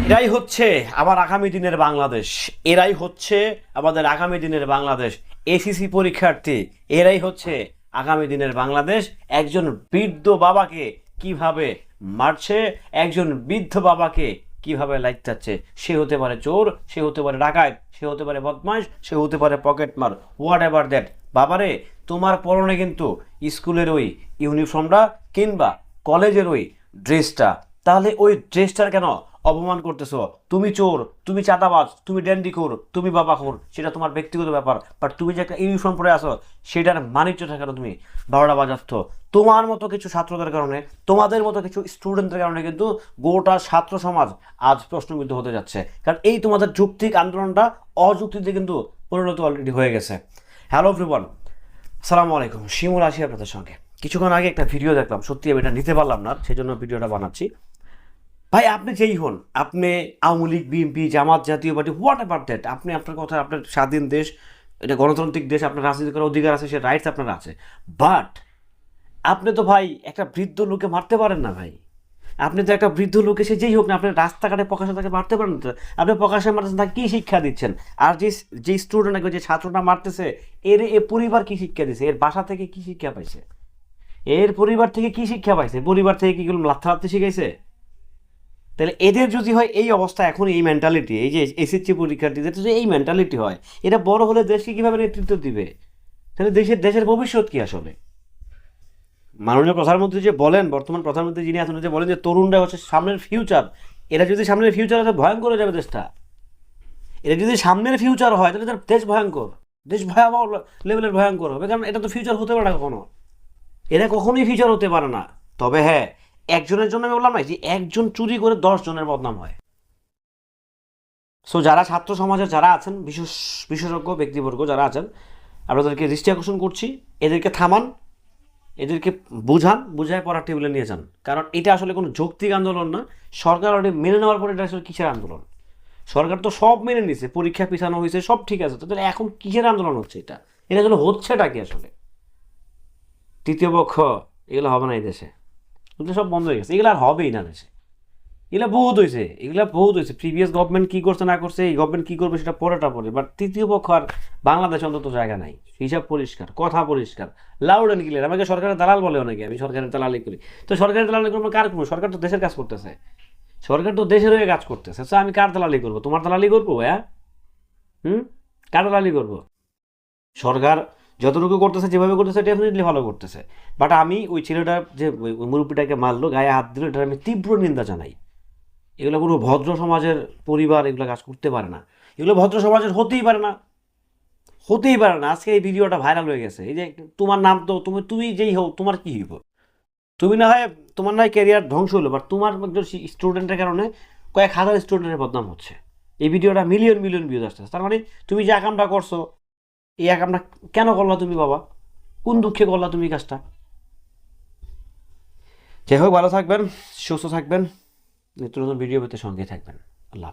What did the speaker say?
এরাই হচ্ছে আমার আগামী দিনের বাংলাদেশ, এরাই হচ্ছে আমাদের আগামী দিনের বাংলাদেশ। এসিসি পরীক্ষার্থী, এরাই হচ্ছে আগামী দিনের বাংলাদেশ। একজন বৃদ্ধ বাবাকে কিভাবে মারছে, একজন বৃদ্ধ বাবাকে কিভাবে লাইটাচ্ছে। সে হতে পারে চোর, সে হতে পারে ডাকাত, সে হতে পারে বদমাশ, সে হতে পারে পকেটমার, হোয়াট এভার দ্যাট। বাবারে, তোমার পরনে কিন্তু স্কুলের ওই ইউনিফর্মটা কিংবা কলেজের ওই ড্রেসটা, তাহলে ওই ড্রেসটার কেন অপমান করতেছো? তুমি চোর, তুমি চাঁদাবাজ, তুমি ড্যান্ডিখোর, তুমি বাবাখোর, সেটা তোমার ব্যক্তিগত ব্যাপার। বাট তুমি যে একটা ইউনিফর্ম পরে আসো, সেটার মানিজ্যটা কেন তুমি 12টা বাজাচ্ছ? তোমার মতো কিছু ছাত্রদের কারণে, তোমাদের মতো কিছু স্টুডেন্টদের কারণে কিন্তু গোটা ছাত্র সমাজ আজ প্রশ্নবিদ্ধ হতে যাচ্ছে। কারণ এই তোমাদের যৌক্তিক আন্দোলনটা অযৌক্তিতে কিন্তু পরিণত অলরেডি হয়ে গেছে। হ্যালো এভরিওয়ান, আসসালামু আলাইকুম। শিমুল আছি আপনাদের সঙ্গে। কিছুক্ষণ আগে একটা ভিডিও দেখলাম, সত্যি আমি এটা নিতে পারলাম না, সেই জন্য ভিডিওটা বানাচ্ছি। ভাই, আপনি যেই হন, আপনি আওয়ামী লীগ, বিএনপি, জামাত, জাতীয় পার্টি, হোয়াট এভার দ্যাট, আপনি আপনার কথা, আপনার স্বাধীন দেশ, এটা গণতান্ত্রিক দেশ, আপনার রাজনীতি করার অধিকার আছে, সে রাইটস আপনার আছে। বাট আপনি তো ভাই একটা বৃদ্ধ লোককে মারতে পারেন না ভাই। আপনি তো একটা বৃদ্ধ লোক এসে যেই হোক না, আপনি রাস্তাঘাটে প্রকাশে তাকে মারতে পারেন না। আপনি প্রকাশে মারতেছেন, তাকে কী শিক্ষা দিচ্ছেন? আর যে স্টুডেন্ট, যে ছাত্রটা মারতেছে, এর পরিবার কী শিক্ষা দিচ্ছে? এর বাসা থেকে কী শিক্ষা পাইছে? এর পরিবার থেকে কী শিক্ষা পাইছে? পরিবার থেকে কি কোনো লাথা মারতে শিখাইছে? তাহলে এদের যদি হয় এই অবস্থা, এখন এই মেন্টালিটি, এই যে এসএসসি পরীক্ষার্থীদের যদি এই মেন্টালিটি হয়, এটা বড় হলে দেশকে কীভাবে নেতৃত্ব দিবে? তাহলে দেশের ভবিষ্যৎ কী আসলে? মাননীয় প্রধানমন্ত্রী যে বলেন, বর্তমান প্রধানমন্ত্রী যিনি আছেন, যে বলেন যে তরুণরা হচ্ছে সামনের ফিউচার। এরা যদি সামনের ফিউচার হয়, ভয়ঙ্কর হয়ে যাবে দেশটা। এটা যদি সামনের ফিউচার হয়, তাহলে তার দেশ ভয়ঙ্কর, দেশ ভয়াবহ লেভেলের ভয়ঙ্কর হবে। কারণ এটা তো ফিউচার হতে পারে না কখনো, এরা কখনোই ফিউচার হতে পারে না। তবে হ্যাঁ, একজনের জন্য আমি বললাম না যে একজন চুরি করে 10 জনের বদনাম হয়। সো যারা ছাত্র সমাজের যারা আছেন, বিশেষজ্ঞ ব্যক্তিবর্গ যারা আছেন, আপনাদেরকে দৃষ্টি আকর্ষণ করছি, এদেরকে থামান, এদেরকে বুঝায় পড়ার টেবিলে নিয়ে যান। কারণ এটা আসলে কোনো যৌক্তিক আন্দোলন না। সরকার অলরেডি মেনে নেওয়ার পরে এটা আসলে কিসের আন্দোলন? সরকার তো সব মেনে নিছে, পরীক্ষা পিছানো হয়েছে, সব ঠিক আছে, তাহলে এখন কিসের আন্দোলন হচ্ছে? এটা আসলে হচ্ছেটা কি আসলে? তৃতীয় পক্ষ, এগুলো হবে না এই দেশে। এগুলো সব বন্ধ হয়ে গেছে, এগুলো আর হবেই না দেশে। এগুলা বহুত হয়েছে। প্রিভিয়াস গভর্নমেন্ট কী করছে না করছে, এই গভর্নমেন্ট কী করবে সেটা পরেটা পরে। বাট তৃতীয় পক্ষ আর বাংলাদেশ অন্তত জায়গা নাই। হিসাব পরিষ্কার, কথা পরিষ্কার, লাউড অ্যান্ড ক্লিয়ার। আমাকে সরকারের দালাল বলে অনেকে, আমি সরকারের দালালি করি। তো সরকারের দালালি করবো কার করবো? সরকার তো দেশের কাজ করতেছে, সরকার তো দেশের হয়ে কাজ করতেছে। তো আমি কার দালালি করবো? তোমার দালালি করবো? হ্যাঁ, কার দালালি করবো? সরকার যতটুকু করতেছে, যেভাবে করতেছে, ডেফিনেটলি ভালো করতেছে। বাট আমি ওই ছেলেটা যে ওই মুরব্বীটাকে মারলো, গায়ে হাত দিল, এটার আমি তীব্র নিন্দা জানাই। এগুলো কোনো ভদ্র সমাজের পরিবার এগুলো কাজ করতে পারে না, এগুলো ভদ্র সমাজের হতেই পারে না, হতেই পারে না। আজকে এই ভিডিওটা ভাইরাল হয়ে গেছে, এই যে তোমার নাম তো তুমি যেই হও, তোমার কী হইব? তুমি না হয়, তোমার না হয় ক্যারিয়ার ধ্বংস হলো, বাট তোমার একজন স্টুডেন্টের কারণে কয়েক হাজার স্টুডেন্টের বদনাম হচ্ছে। এই ভিডিওটা মিলিয়ন মিলিয়ন ভিউজ আসতেছে। তার মানে তুমি যে কামটা করছো, এই কামটা কেন করলা তুমি বাবা? কোন দুঃখে করলা তুমি কাজটা? যাই হোক, ভালো থাকবেন, সুস্থ থাকবেন, নিত্য নতুন ভিডিও পেতে সঙ্গে থাকবেন। আল্লাহ।